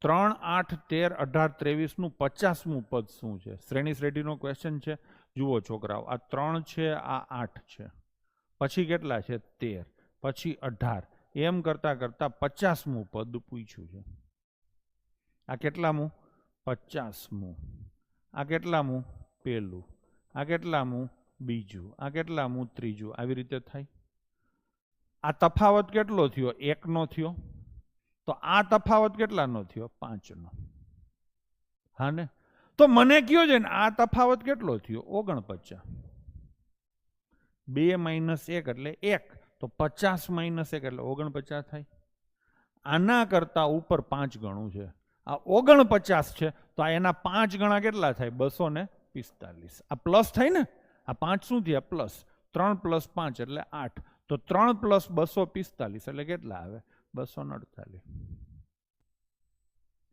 3, 8, 13, 18, 23 નું 50મું પદ શું છે? શ્રેણી શ્રેઢીનો ક્વેશ્ચન છે. જુઓ છોકરાઓ, આ 3 છે, આ 8 છે, પછી કેટલા છે? 13, પછી 18, એમ કરતા કરતા 50મું પદ પૂછ્યું છે. આ કેટલામું? 50મું. આ કેટલામું? પહેલું. આ કેટલામું? બીજું. આ કેટલામું? ત્રીજું. આવી રીતે થાય. આ તફાવત કેટલો થયો? 1 નો થયો. તો આ તફાવત કેટલાનો થયો? 5 નો. હા ને? તો મને કયો છે ને આ તફાવત કેટલો થયો? 49. 2 - 1 એટલે 1, તો 50 - 1 એટલે 49 થાય. આના કરતા ઉપર 5 ગણું છે. આ 49 છે, તો આ એના 5 ગણા કેટલા થાય? 245. આ પ્લસ થાય ને? આ 5 શું થયા? પ્લસ. 3 + 5 એટલે 8. તો 3 + 245 એટલે કેટલા આવે? 248.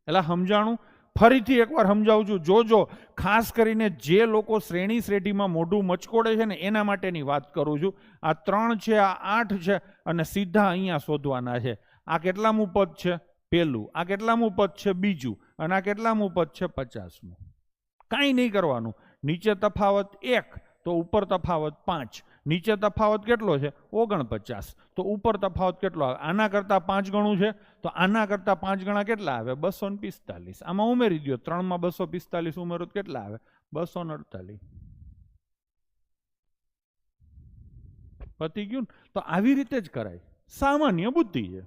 એટલે સમજાણું? ફરીથી એકવાર સમજાવું છું, જોજો. ખાસ કરીને જે લોકો શ્રેણી શ્રેઢીમાં મોઢું મચકોડે છે ને એના માટેની વાત કરું છું. આ 3 છે, આ 8 છે, અને સીધા અહીંયા શોધવાના છે. આ કેટલામું પદ છે? પહેલું. આ કેટલામું પદ છે? બીજું. અને આ કેટલામું પદ છે? 50મું. કાંઈ નહીં કરવાનું. નીચે તફાવત 1, તો ઉપર તફાવત 5. નીચે તફાવત કેટલો છે? 49. તો ઉપર તફાવત કેટલો આવે? આના કરતા 5 ગણું છે, તો આના કરતા 5 ગણા કેટલા આવે? 245. આમાં ઉમેરી દો. 3 માં 245 ઉમેરો તો કેટલા આવે? 248. પતી ગયું ને? તો આવી રીતે જ કરાય. સામાન્ય બુદ્ધિ છે.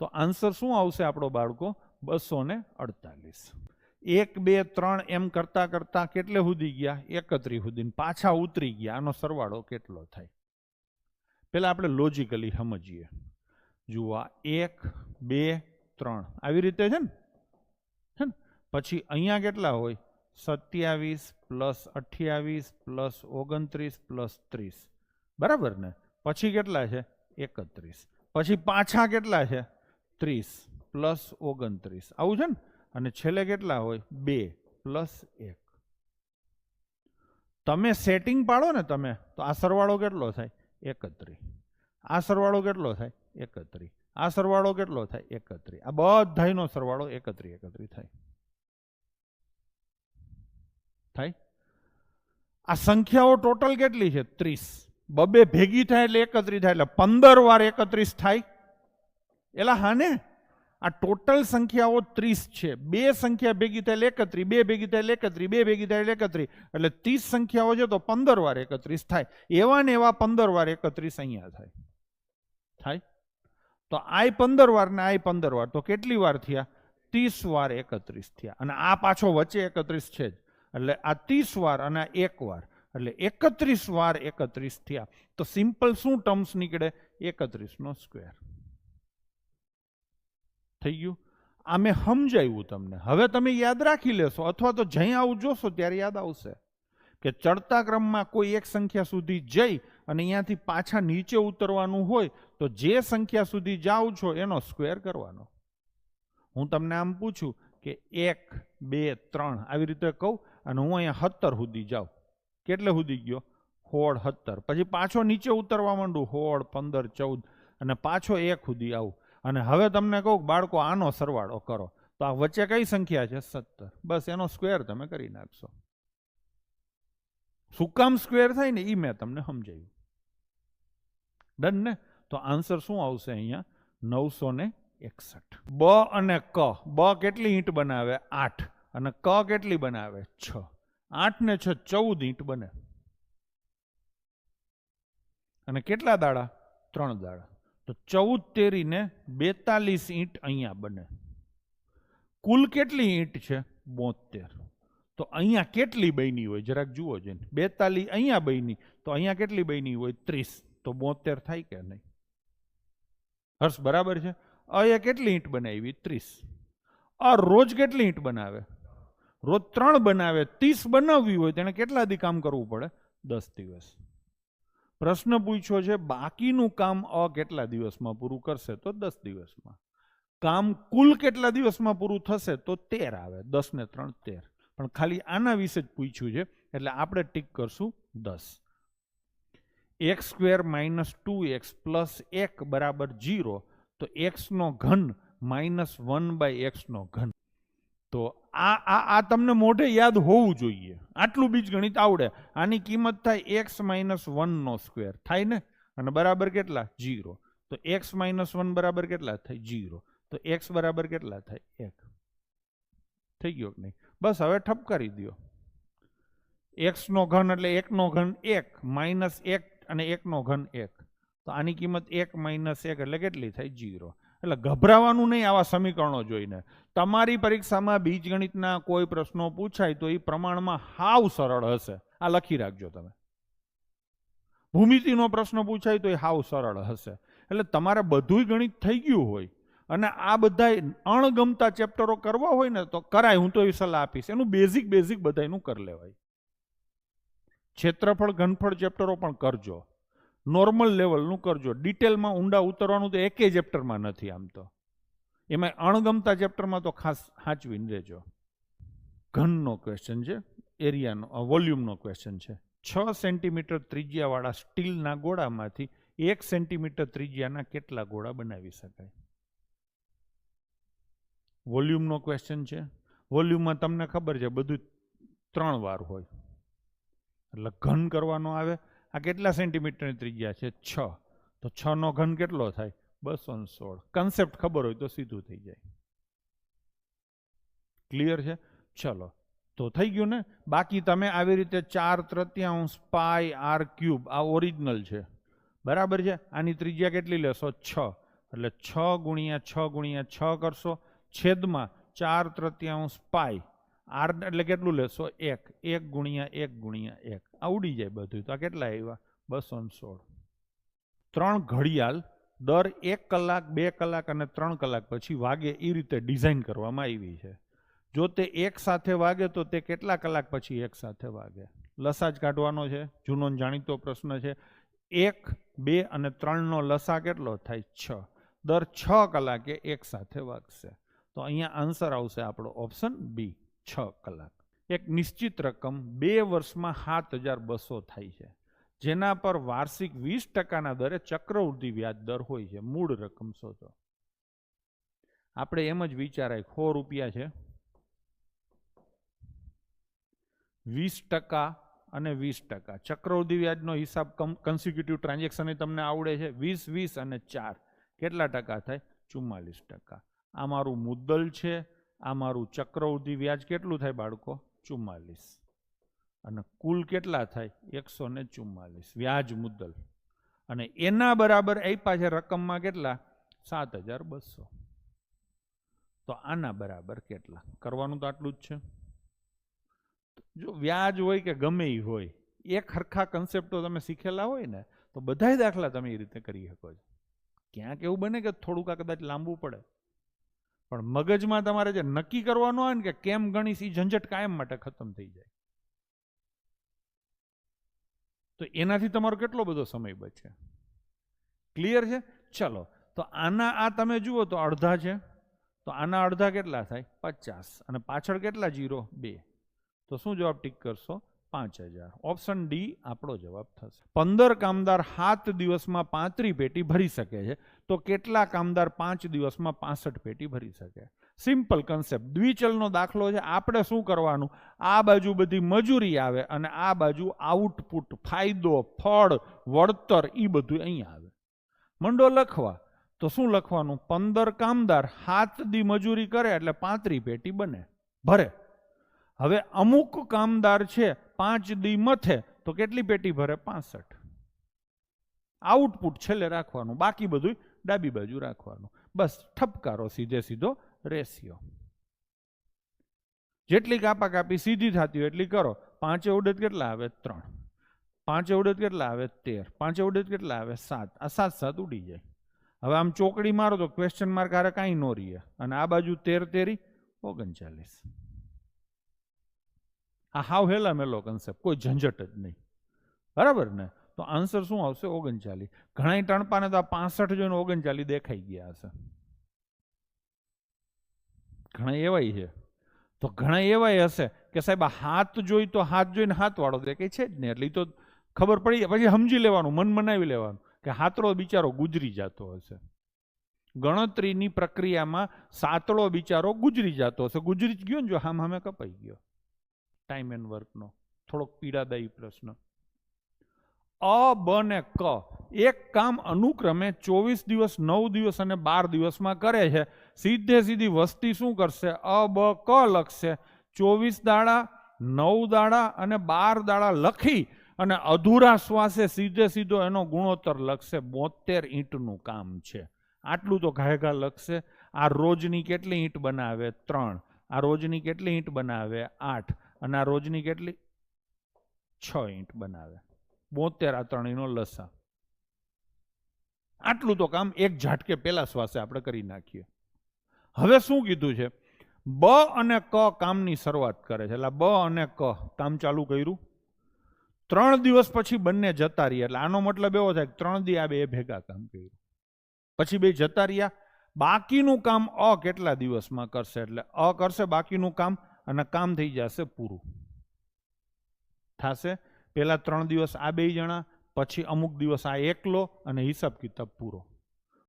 તો આન્સર શું આવશે આપણો બાળકો? 248. 1, 2, 3 એમ કરતા કરતા કેટલે સુધી ગયા? 31 સુધી. પાછા ઉતરી ગયા. આનો સરવાળો કેટલો થાય? પેલા આપણે લોજિકલી સમજીએ. જુઓ, 1, 2, 3 આવી રીતે છે ને? પછી અહીંયા કેટલા હોય? 27 + 28 + 29 + 30. બરાબર ને? પછી કેટલા છે? 31. પછી પાછા કેટલા છે? 30 + 29. આવું છે ને? અને છેલ્લે કેટલા હોય? 2 + 1. તમે સેટિંગ પાડો ને તમે, તો આ સરવાળો કેટલો થાય? 31. આ સરવાળો કેટલો થાય? 31. આ સરવાળો કેટલો થાય? 31. આ બધાયનો સરવાળો 31 થાય. થાય? આ સંખ્યાઓ ટોટલ કેટલી છે? 30. બબે ભેગી થાય એટલે 31 થાય, એટલે 15 વાર 31 થાય. એલા હા ને? આ ટોટલ સંખ્યાઓ 30 છે. 2 સંખ્યા ભેગી થાય એટલે 31, 2 ભેગી થાય એટલે 31, 2 ભેગી થાય એટલે 31, એટલે 30 સંખ્યાઓ છે તો 15 વાર 31 થાય. એવા ને એવા 15 વાર 31 અહીંયા થાય. થાય? તો આય 15 વાર ને આય 15 વાર, તો કેટલી વાર થયા? 30 વાર 31 થયા. અને આ પાછો વચ્ચે 31 છે જ, એટલે આ 30 વાર અને 1 વાર, એટલે 31 વાર 31 થયા. તો સિમ્પલ શું ટર્મ્સ નીકળે? 31 નો સ્ક્વેર. થઈ ગયું? આ મેં સમજાવ્યું તમને. હવે તમે યાદ રાખી લેશો, અથવા તો જઈ આવું જોશો ત્યારે યાદ આવશે કે ચડતા ક્રમમાં કોઈ એક સંખ્યા સુધી જઈ અને અહીંયાથી પાછા નીચે ઉતરવાનું હોય તો જે સંખ્યા સુધી જાઓ છો એનો સ્ક્વેર કરવાનો. હું તમને આમ પૂછું કે 1, 2, 3 આવી રીતે કહું, અને હું અહીંયા 17 સુધી જાઉં. કેટલે સુધી ગયો? 16, 17. પછી પાછો નીચે ઉતરવા માંડું 16, 15, 14, અને પાછો 1 સુધી આવું. અને હવે તમને કહું બાળકો આનો સરવાળો કરો, તો આ વચ્ચે કઈ સંખ્યા છે? 17. બસ એનો સ્ક્વેર તમે કરી નાખશો. શું કામ સ્ક્વેર થાય ને એ મેં તમને સમજાવ્યું. ડન ને? તો આન્સર શું આવશે અહીંયા? 961. બ અને ક. બ કેટલી ઈંટ બનાવે? 8. અને ક કેટલી બનાવે? 6. 8 ને 6 14 ઈંટ બને. અને કેટલા દાડા? 3 દાડા. તો 14 તેરીને 42 ઈંટ અહીંયા બને. કુલ કેટલી ઈંટ છે? 72. તો અહીંયા કેટલી બની હોય? જરાક જુઓ છે. 42 અહીંયા બની, તો અહીંયા કેટલી બની હોય? 30. તો 72 થાય કે નહીં? હર્ષ બરાબર છે? અહીંયા કેટલી ઈંટ બનાવી? 30. આ રોજ કેટલી ઈંટ બનાવે? રોજ 3 બનાવે. 30 બનાવવી હોય તેને કેટલા દી કામ કરવું પડે? 10 દિવસ. પ્રશ્ન પૂછ્યો છે બાકીનું કામ કેટલા દિવસમાં પૂરું કરશે? તો 10 દિવસમાં. કામ કુલ કેટલા દિવસમાં પૂરું થશે? તો 13 આવે. 10 ને 3 13. પણ ખાલી આના વિશે જ પૂછ્યું છે એટલે આપણે ટીક કરશું 10. x² - 2x + 1 = 0. તો x નો ઘન -1/x નો ઘન. તો આ તમને મોઢે યાદ હોવું જોઈએ, આટલું બીજગણિત આવડે. આની કિંમત થાય x - 1 નો સ્ક્વેર થાય ને, અને બરાબર કેટલા? 0. તો x - 1 બરાબર કેટલા થાય? 0. તો x બરાબર કેટલા થાય? 1. થઈ ગયો કે નહીં? બસ હવે ઠપકારી દો. x નો ઘન એટલે 1 નો ઘન 1 -1 અને 1 નો ઘન 1. તો આની કિંમત 1 - 1 એટલે કેટલી થાય? 0. એટલે ગભરાવાનું નહીં આવા સમીકરણો જોઈને. તમારી પરીક્ષામાં બીજગણિતના કોઈ પ્રશ્નો પૂછાય તો એ પ્રમાણમાં હાવ સરળ હશે. આ લખી રાખજો તમે. ભૂમિતિનો પ્રશ્ન પૂછાય તો એ હાવ સરળ હશે. એટલે તમારે બધું ગણિત થઈ ગયું હોય અને આ બધા અણગમતા ચેપ્ટરો કરવા હોય ને તો કરાય. હું તો એવી સલાહ આપીશ, એનું બેઝિક બધાનું કરી લેવાય. ક્ષેત્રફળ ઘનફળ ચેપ્ટરો પણ કરજો, નોર્મલ લેવલનું કરજો. ડિટેલમાં ઊંડા ઉતરવાનું તો એકેય ચેપ્ટરમાં નથી. આમ તો એમાં અણગમતા ચેપ્ટરમાં તો ખાસ સાચવીને રહેજો. ઘનનો ક્વેશ્ચન છે, એરિયાનો વોલ્યુમનો ક્વેશ્ચન છે. 6 સેન્ટીમીટર ત્રિજ્યાવાળા સ્ટીલના ગોળામાંથી 1 સેન્ટીમીટર ત્રિજ્યાના કેટલા ગોળા બનાવી શકાય? વોલ્યુમનો ક્વેશ્ચન છે. વોલ્યુમમાં તમને ખબર છે બધું 3 વાર હોય, એટલે ઘન કરવાનો આવે. આ કેટલા સેન્ટીમીટરની ત્રિજ્યા છે? 6. તો 6 નો ઘન કેટલો થાય? 216. કન્સેપ્ટ ખબર હોય તો સીધું થઈ જાય. ક્લિયર છે? ચલો, તો થઈ ગયું ને. બાકી તમે આવી રીતે 4/3 પાઈ r ક્યુબ, આ ઓરિજિનલ છે, બરાબર છે. આની ત્રિજ્યા કેટલી લેશો? 6. એટલે 6 × 6 × 6 કરશો, છેદમાં 4/3 પાઈ r એટલે કેટલું લેશો? 1. 1 × 1 × 1. આવડી જાય બધું. તો આ કેટલા આવ્યા? 216. 3 ઘડિયાળ દર 1 કલાક, 2 કલાક અને 3 કલાક પછી વાગે એ રીતે ડિઝાઇન કરવામાં આવી છે. જો તે એક સાથે વાગે તો તે કેટલા કલાક પછી એક સાથે વાગે? લસા જ કાઢવાનો છે, જૂનો જાણીતો પ્રશ્ન છે. 1, 2 અને 3 નો લસા કેટલો થાય? 6. દર 6 કલાકે એક સાથે વાગશે. તો અહીંયા આન્સર આવશે આપણો ઓપ્શન બી, 6 કલાક. એક નિશ્ચિત રકમ 2 વર્ષમાં 7200 થાય છે, જેના પર વાર્ષિક 20% દરે ચક્રવૃદ્ધિ વ્યાજ દર હોય છે. મૂળ રકમ શોધો. આપણે એમ જ વિચારાય 100 રૂપિયા છે, 20% અને 20%. ચક્રવૃદ્ધિ વ્યાજનો હિસાબ કન્સિક્યુટિવ ટ્રાન્ઝેક્શન તમને આવડે છે. 20, 20 અને 4 કેટલા ટકા થાય? 44%. આ મારું મુદ્દલ છે, આ મારું ચક્રવૃદ્ધિ વ્યાજ કેટલું થાય બાળકો? 44. અને કુલ કેટલા થાય? 144 વ્યાજ મુદ્દલ. અને એના બરાબર આપ્યા છે રકમમાં કેટલા? 7200. તો આના બરાબર કેટલા? કરવાનું તો આટલું જ છે. જો વ્યાજ હોય કે ગમે એ હોય, એક હરખા કન્સેપ્ટો તમે શીખેલા હોય ને તો બધાય દાખલા તમે એ રીતે કરી શકો છો. ક્યાંક એવું બને કે થોડુંક કદાચ લાંબુ પડે, પણ મગજમાં તમારે જે નક્કી કરવાનું હોય ને કે કેમ ગણીશ, એ ઝંઝટ કાયમ માટે ખતમ થઈ જાય. તો એનાથી તમારો કેટલો બધો સમય બચે. ક્લિયર છે? ચલો, તો આના આ તમે જુઓ તો અડધા છે, તો આના અડધા કેટલા થાય? 50. અને પાછળ કેટલા 0? 2. તો શું જવાબ ટીક કરશો? 5000. ઓપ્શન ડી આપણો જવાબ થશે. 15 કામદાર 7 દિવસમાં 35 પેટી ભરી શકે છે, તો કેટલા કામદાર 5 દિવસમાં 65 પેટી ભરી શકે? સિમ્પલ કન્સેપ્ટ, દ્વિચલનો દાખલો છે. આપણે શું કરવાનું? આ બાજુ બધી મજૂરી આવે અને આ બાજુ આઉટપુટ, ફાયદો, ફળ, વળતર, એ બધું અહીંયા આવે. મંડો લખવા. તો શું લખવાનું? 15 કામદાર 7 દી મજૂરી કરે એટલે 35 પેટી બને, ભરે. હવે અમુક કામદાર છે 5 દી મથે તો કેટલી પેટી ભરે? 65. આઉટપુટ છેલ્લે રાખવાનું, બાકી બધું ડાબી બાજુ રાખવાનું. બસ ઠપકારો સીધે સીધો રેશિયો. જેટલી કાપાકાપી સીધી થતી હોય એટલી કરો. 5 ઉડદ કેટલા આવે? 3. 5 ઉડદ કેટલા આવે? 13. 5 ઉડદ કેટલા આવે? 7. આ 7 7 ઉડી જાય. હવે આમ ચોકડી મારો તો ક્વેશ્ચન માર્ક આરે કાંઈ નો રહીએ. અને આ બાજુ 13 તેરી 39. આ હાવ હેલા મેલો કન્સેપ્ટ, કોઈ ઝંઝટ જ નહીં, બરાબર ને? તો આન્સર શું આવશે? 39. ઘણા ટણપાને તો આ 65 જોઈને 39 દેખાઈ ગયા હશે. ઘણા એવાય છે. તો ઘણા એવાય હશે કે સાહેબ આ હાથ જોઈ તો હાથ જોઈને હાથ વાળો દેખાય છે જ ને, એટલે તો ખબર પડી. પછી સમજી લેવાનું, મન મનાવી લેવાનું કે હાથરો બિચારો ગુજરી જતો હશે. ગણતરીની પ્રક્રિયામાં સાતળો બિચારો ગુજરી જતો હશે, ગુજરી જ ગયો ને, જો હામે કપાઈ ગયો. ટાઈમ એન્ડ વર્કનો થોડોક પીડાદાયી પ્રશ્ન. અ, બ ને ક એક કામ અનુક્રમે 24 દિવસ, 9 દિવસ અને 12 દિવસમાં કરે છે. સીધી વસ્તી શું કરશે? અ, બ, ક લખશે. 24 દાડા, 9 દાડા અને 12 દાડા લખી અને અધૂરા શ્વાસે સીધો એનો ગુણોત્તર લખશે. 72 ઈંટનું કામ છે. આટલું તો ઘાયઘા લખશે. આ રોજની કેટલી ઈંટ બનાવે? 3. આ રોજની કેટલી ઈંટ બનાવે? 8. અને આ રોજની કેટલી? 6 ઈંટ બનાવે. 72 આ ત્રણેયનો લસા. આટલું તો કામ એક ઝાટકે પેલા શ્વાસે આપણે કરી નાખીએ. હવે શું કીધું છે? બ અને ક કામની શરૂઆત કરે છે. એટલે બ અને ક કામ ચાલુ કર્યું. 3 દિવસ પછી બંને જતા રહ્યા. એટલે આનો મતલબ એવો થાય કે 3 દી આ બે ભેગા કામ કર્યું, પછી બે જતા રહ્યા. બાકીનું કામ અ કેટલા દિવસમાં કરશે? એટલે અ કરશે બાકીનું કામ અને કામ થઈ જશે પૂરું. થશે પેલા 3 દિવસ આ બે જણા, પછી અમુક દિવસ આ એકલો, અને હિસાબ કિતાબ પૂરો.